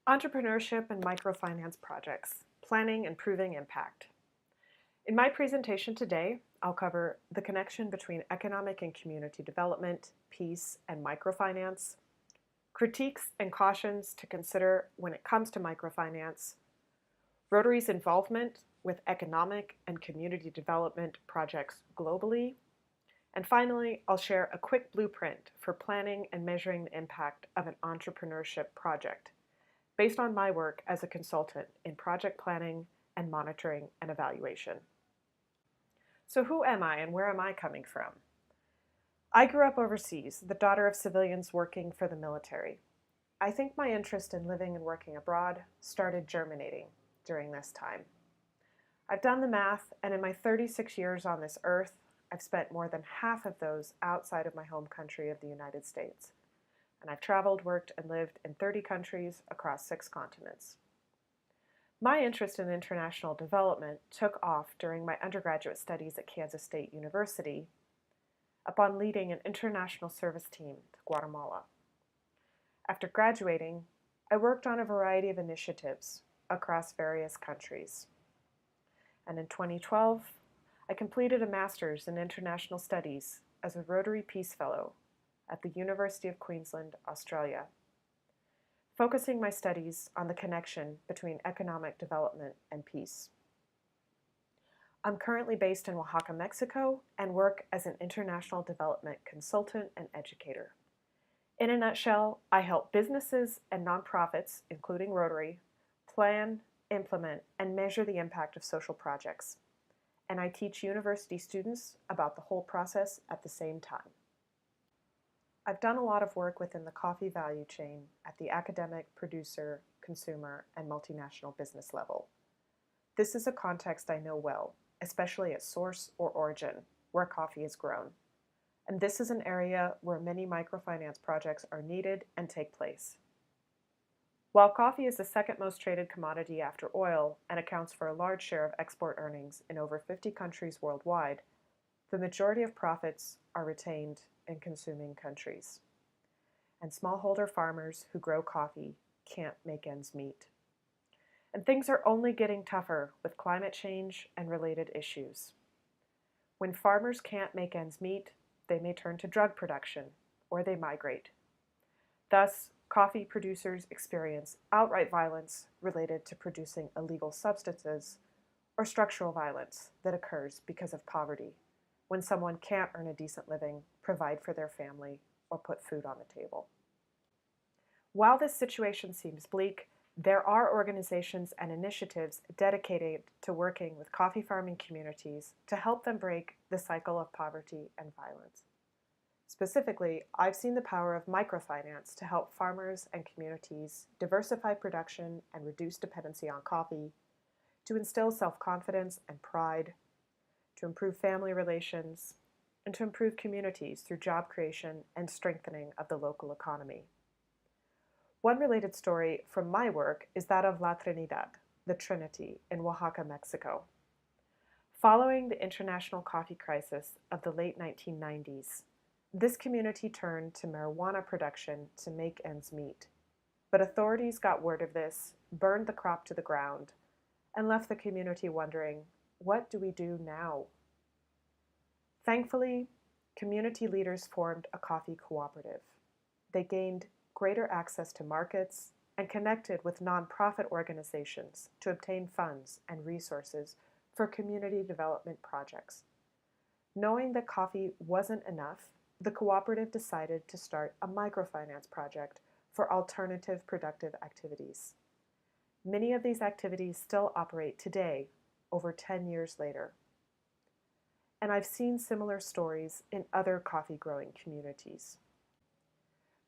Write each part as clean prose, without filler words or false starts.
Entrepreneurship and microfinance projects, planning and proving impact. In my presentation today, I'll cover the connection between economic and community development, peace, and microfinance, critiques and cautions to consider when it comes to microfinance, Rotary's involvement with economic and community development projects globally, and finally, I'll share a quick blueprint for planning and measuring the impact of an entrepreneurship project, based on my work as a consultant in project planning and monitoring and evaluation. So who am I and where am I coming from? I grew up overseas, the daughter of civilians working for the military. I think my interest in living and working abroad started germinating during this time. I've done the math, and in my 36 years on this earth, I've spent more than half of those outside of my home country of the United States. And I've traveled, worked, and lived in 30 countries across 6 continents. My interest in international development took off during my undergraduate studies at Kansas State University upon leading an international service team to Guatemala. After graduating, I worked on a variety of initiatives across various countries. And in 2012, I completed a master's in international studies as a Rotary Peace Fellow at the University of Queensland, Australia, focusing my studies on the connection between economic development and peace. I'm currently based in Oaxaca, Mexico, and work as an international development consultant and educator. In a nutshell, I help businesses and nonprofits, including Rotary, plan, implement, and measure the impact of social projects. And I teach university students about the whole process at the same time. I've done a lot of work within the coffee value chain at the academic, producer, consumer, and multinational business level. This is a context I know well, especially at source or origin, where coffee is grown. And this is an area where many microfinance projects are needed and take place. While coffee is the second most traded commodity after oil and accounts for a large share of export earnings in over 50 countries worldwide, the majority of profits are retained in consuming countries. And smallholder farmers who grow coffee can't make ends meet. And things are only getting tougher with climate change and related issues. When farmers can't make ends meet, they may turn to drug production or they migrate. Thus, coffee producers experience outright violence related to producing illegal substances or structural violence that occurs because of poverty, when someone can't earn a decent living, provide for their family, or put food on the table. While this situation seems bleak, there are organizations and initiatives dedicated to working with coffee farming communities to help them break the cycle of poverty and violence. Specifically, I've seen the power of microfinance to help farmers and communities diversify production and reduce dependency on coffee, to instill self-confidence and pride, to improve family relations, and to improve communities through job creation and strengthening of the local economy. One related story from my work is that of La Trinidad, the Trinity, in Oaxaca, Mexico. Following the international coffee crisis of the late 1990s, this community turned to marijuana production to make ends meet. But authorities got word of this, burned the crop to the ground, and left the community wondering, what do we do now? Thankfully, community leaders formed a coffee cooperative. They gained greater access to markets and connected with nonprofit organizations to obtain funds and resources for community development projects. Knowing that coffee wasn't enough, the cooperative decided to start a microfinance project for alternative productive activities. Many of these activities still operate today, over 10 years later. And I've seen similar stories in other coffee-growing communities.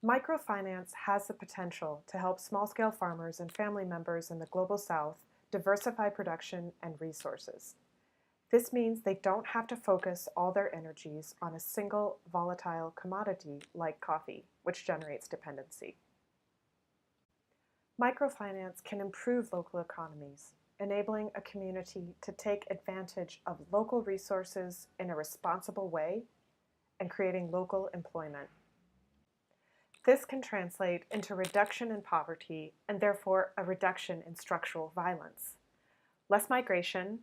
Microfinance has the potential to help small-scale farmers and family members in the Global South diversify production and resources. This means they don't have to focus all their energies on a single volatile commodity like coffee, which generates dependency. Microfinance can improve local economies, enabling a community to take advantage of local resources in a responsible way and creating local employment. This can translate into reduction in poverty and therefore a reduction in structural violence. Less migration,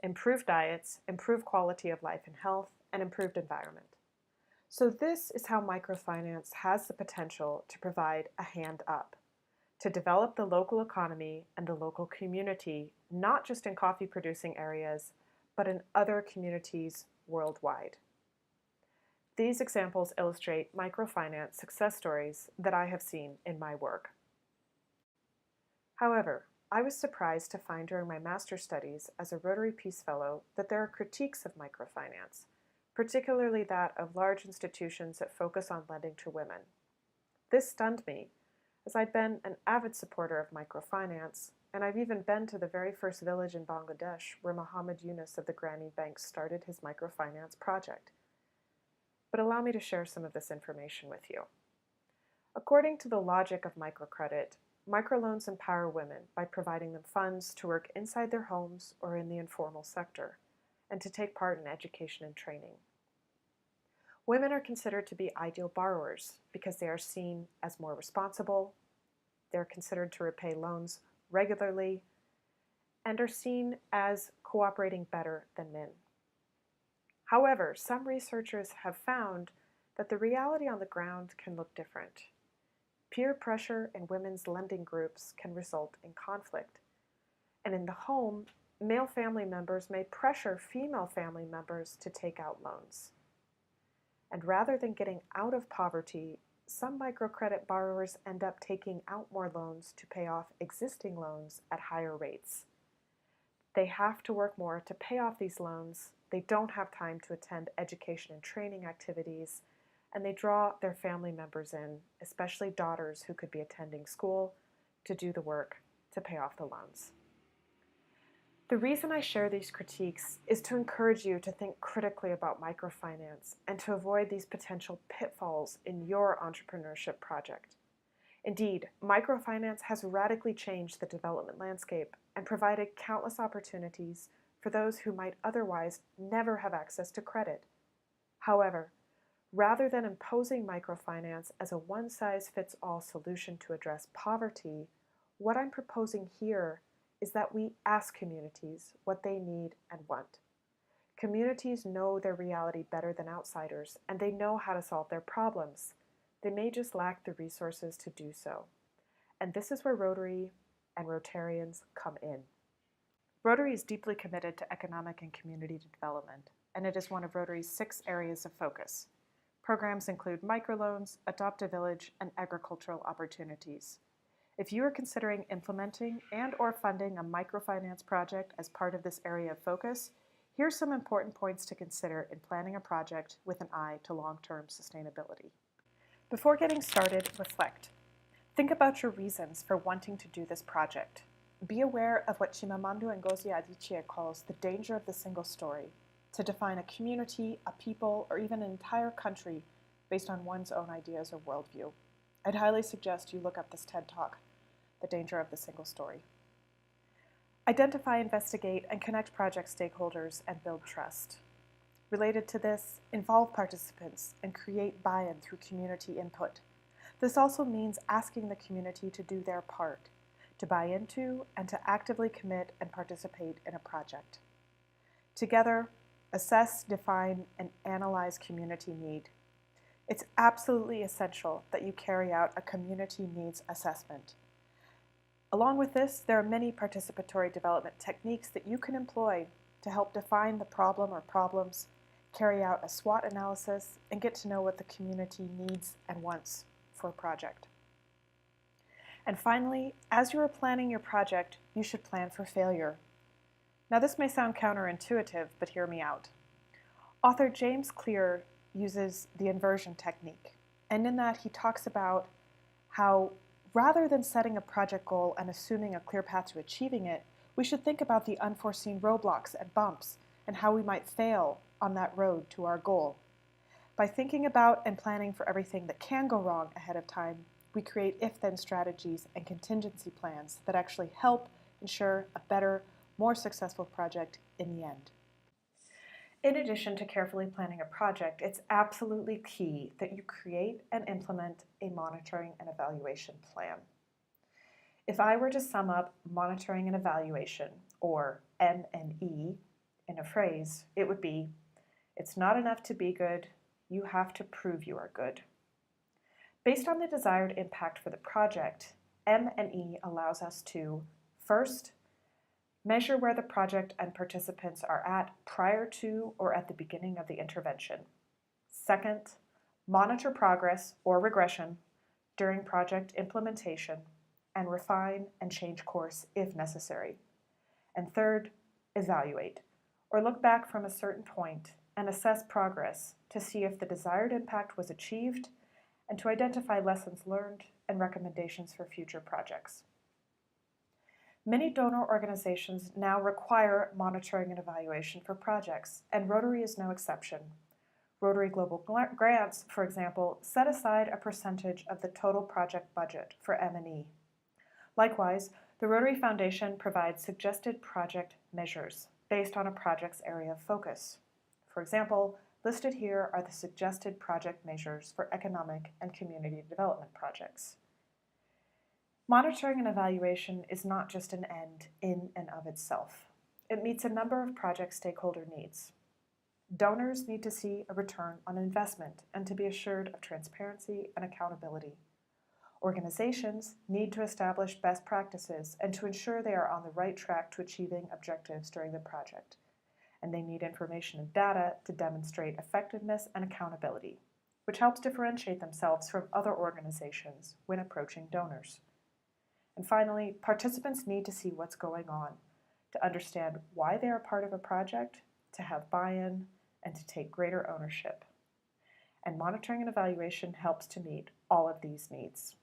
improved diets, improved quality of life and health, and improved environment. So this is how microfinance has the potential to provide a hand up, to develop the local economy and the local community, not just in coffee-producing areas, but in other communities worldwide. These examples illustrate microfinance success stories that I have seen in my work. However, I was surprised to find during my master's studies as a Rotary Peace Fellow that there are critiques of microfinance, particularly that of large institutions that focus on lending to women. This stunned me, as I'd been an avid supporter of microfinance, and I've even been to the very first village in Bangladesh where Muhammad Yunus of the Grameen Bank started his microfinance project. But allow me to share some of this information with you. According to the logic of microcredit, microloans empower women by providing them funds to work inside their homes or in the informal sector, and to take part in education and training. Women are considered to be ideal borrowers because they are seen as more responsible, they're considered to repay loans regularly, and are seen as cooperating better than men. However, some researchers have found that the reality on the ground can look different. Peer pressure in women's lending groups can result in conflict. And in the home, male family members may pressure female family members to take out loans. And rather than getting out of poverty, some microcredit borrowers end up taking out more loans to pay off existing loans at higher rates. They have to work more to pay off these loans, they don't have time to attend education and training activities, and they draw their family members in, especially daughters who could be attending school, to do the work to pay off the loans. The reason I share these critiques is to encourage you to think critically about microfinance and to avoid these potential pitfalls in your entrepreneurship project. Indeed, microfinance has radically changed the development landscape and provided countless opportunities for those who might otherwise never have access to credit. However, rather than imposing microfinance as a one-size-fits-all solution to address poverty, what I'm proposing here is that we ask communities what they need and want. Communities know their reality better than outsiders, and they know how to solve their problems. They may just lack the resources to do so. And this is where Rotary and Rotarians come in. Rotary is deeply committed to economic and community development, and it is one of Rotary's 6 areas of focus. Programs include microloans, Adopt a Village, and agricultural opportunities. If you are considering implementing and/or funding a microfinance project as part of this area of focus, here's some important points to consider in planning a project with an eye to long-term sustainability. Before getting started, reflect. Think about your reasons for wanting to do this project. Be aware of what Chimamanda Ngozi Adichie calls the danger of the single story, to define a community, a people, or even an entire country based on one's own ideas or worldview. I'd highly suggest you look up this TED Talk, The Danger of the Single Story. Identify, investigate, and connect project stakeholders and build trust. Related to this, involve participants and create buy-in through community input. This also means asking the community to do their part, to buy into and to actively commit and participate in a project. Together, assess, define, and analyze community need. It's absolutely essential that you carry out a community needs assessment. Along with this, there are many participatory development techniques that you can employ to help define the problem or problems, carry out a SWOT analysis, and get to know what the community needs and wants for a project. And finally, as you are planning your project, you should plan for failure. Now this may sound counterintuitive, but hear me out. Author James Clear uses the inversion technique, and in that he talks about how rather than setting a project goal and assuming a clear path to achieving it, we should think about the unforeseen roadblocks and bumps and how we might fail on that road to our goal. By thinking about and planning for everything that can go wrong ahead of time, we create if-then strategies and contingency plans that actually help ensure a better, more successful project in the end. In addition to carefully planning a project, it's absolutely key that you create and implement a monitoring and evaluation plan. If I were to sum up monitoring and evaluation, or M&E, in a phrase, it would be, it's not enough to be good, you have to prove you are good. Based on the desired impact for the project, M&E allows us to, first, measure where the project and participants are at prior to or at the beginning of the intervention. Second, monitor progress or regression during project implementation and refine and change course if necessary. And third, evaluate, or look back from a certain point and assess progress to see if the desired impact was achieved and to identify lessons learned and recommendations for future projects. Many donor organizations now require monitoring and evaluation for projects, and Rotary is no exception. Rotary Global Grants, for example, set aside a percentage of the total project budget for M&E. Likewise, the Rotary Foundation provides suggested project measures based on a project's area of focus. For example, listed here are the suggested project measures for economic and community development projects. Monitoring and evaluation is not just an end in and of itself. It meets a number of project stakeholder needs. Donors need to see a return on investment and to be assured of transparency and accountability. Organizations need to establish best practices and to ensure they are on the right track to achieving objectives during the project. And they need information and data to demonstrate effectiveness and accountability, which helps differentiate themselves from other organizations when approaching donors. And finally, participants need to see what's going on, to understand why they are part of a project, to have buy-in, and to take greater ownership. And monitoring and evaluation helps to meet all of these needs.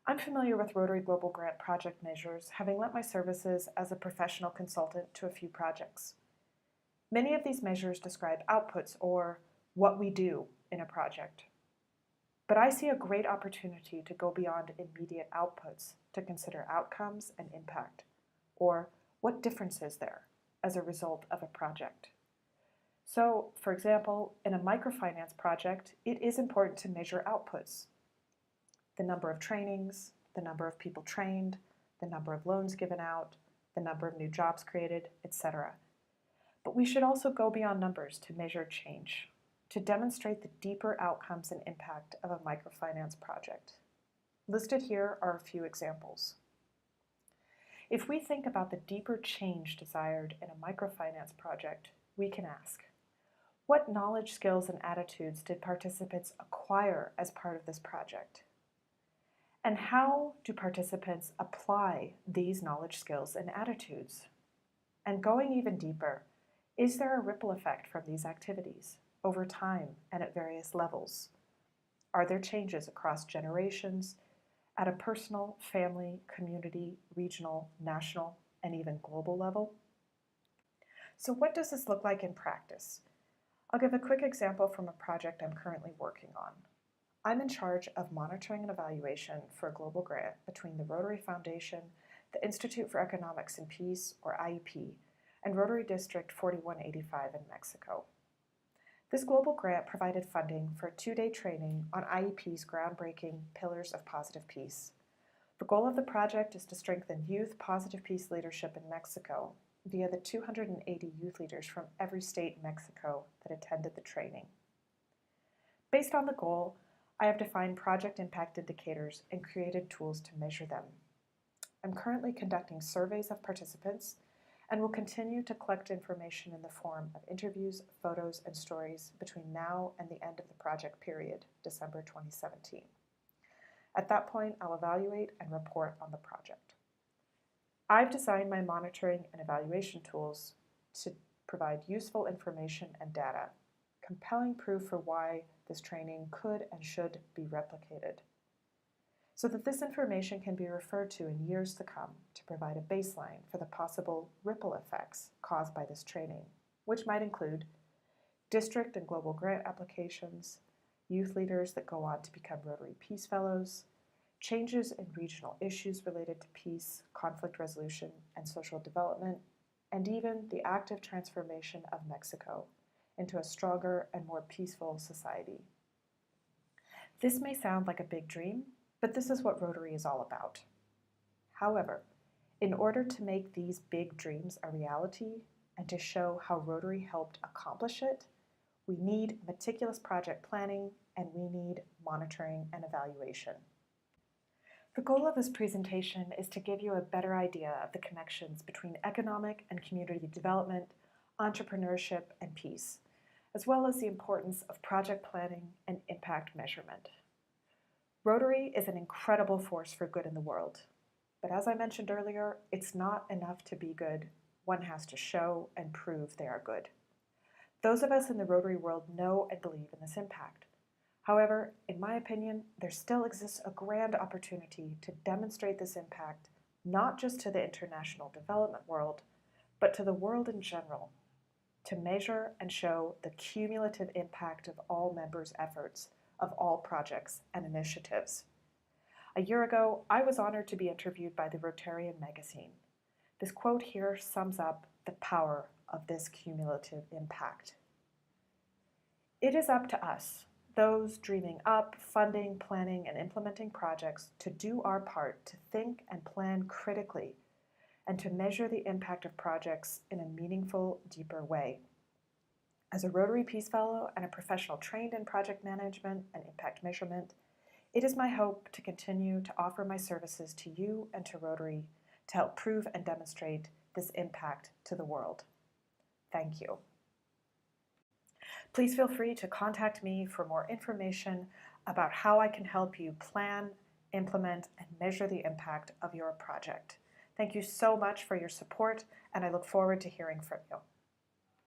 I'm familiar with Rotary Global Grant project measures, having lent my services as a professional consultant to a few projects. Many of these measures describe outputs or what we do in a project. But I see a great opportunity to go beyond immediate outputs to consider outcomes and impact, or what difference is there as a result of a project. So, for example, in a microfinance project, it is important to measure outputs. The number of trainings, the number of people trained, the number of loans given out, the number of new jobs created, etc. But we should also go beyond numbers to measure change, to demonstrate the deeper outcomes and impact of a microfinance project. Listed here are a few examples. If we think about the deeper change desired in a microfinance project, we can ask, what knowledge, skills, and attitudes did participants acquire as part of this project? And how do participants apply these knowledge, skills, and attitudes? And going even deeper, is there a ripple effect from these activities over time and at various levels? Are there changes across generations at a personal, family, community, regional, national, and even global level? So what does this look like in practice? I'll give a quick example from a project I'm currently working on. I'm in charge of monitoring and evaluation for a global grant between the Rotary Foundation, the Institute for Economics and Peace, or IEP, and Rotary District 4185 in Mexico. This global grant provided funding for a 2-day training on IEP's groundbreaking Pillars of Positive Peace. The goal of the project is to strengthen youth positive peace leadership in Mexico via the 280 youth leaders from every state in Mexico that attended the training. Based on the goal, I have defined project impact indicators and created tools to measure them. I'm currently conducting surveys of participants and will continue to collect information in the form of interviews, photos, and stories between now and the end of the project period, December 2017. At that point, I'll evaluate and report on the project. I've designed my monitoring and evaluation tools to provide useful information and data, compelling proof for why this training could and should be replicated, so that this information can be referred to in years to come to provide a baseline for the possible ripple effects caused by this training, which might include district and global grant applications, youth leaders that go on to become Rotary Peace Fellows, changes in regional issues related to peace, conflict resolution, and social development, and even the active transformation of Mexico into a stronger and more peaceful society. This may sound like a big dream, but this is what Rotary is all about. However, in order to make these big dreams a reality and to show how Rotary helped accomplish it, we need meticulous project planning and we need monitoring and evaluation. The goal of this presentation is to give you a better idea of the connections between economic and community development, entrepreneurship, and peace, as well as the importance of project planning and impact measurement. Rotary is an incredible force for good in the world, but as I mentioned earlier, it's not enough to be good. One has to show and prove they are good. Those of us in the Rotary world know and believe in this impact. However, in my opinion, there still exists a grand opportunity to demonstrate this impact, not just to the international development world, but to the world in general, to measure and show the cumulative impact of all members' efforts, of all projects and initiatives. A year ago, I was honored to be interviewed by the Rotarian magazine. This quote here sums up the power of this cumulative impact. It is up to us, those dreaming up, funding, planning, and implementing projects, to do our part to think and plan critically and to measure the impact of projects in a meaningful, deeper way. As a Rotary Peace Fellow and a professional trained in project management and impact measurement, it is my hope to continue to offer my services to you and to Rotary to help prove and demonstrate this impact to the world. Thank you. Please feel free to contact me for more information about how I can help you plan, implement, and measure the impact of your project. Thank you so much for your support, and I look forward to hearing from you.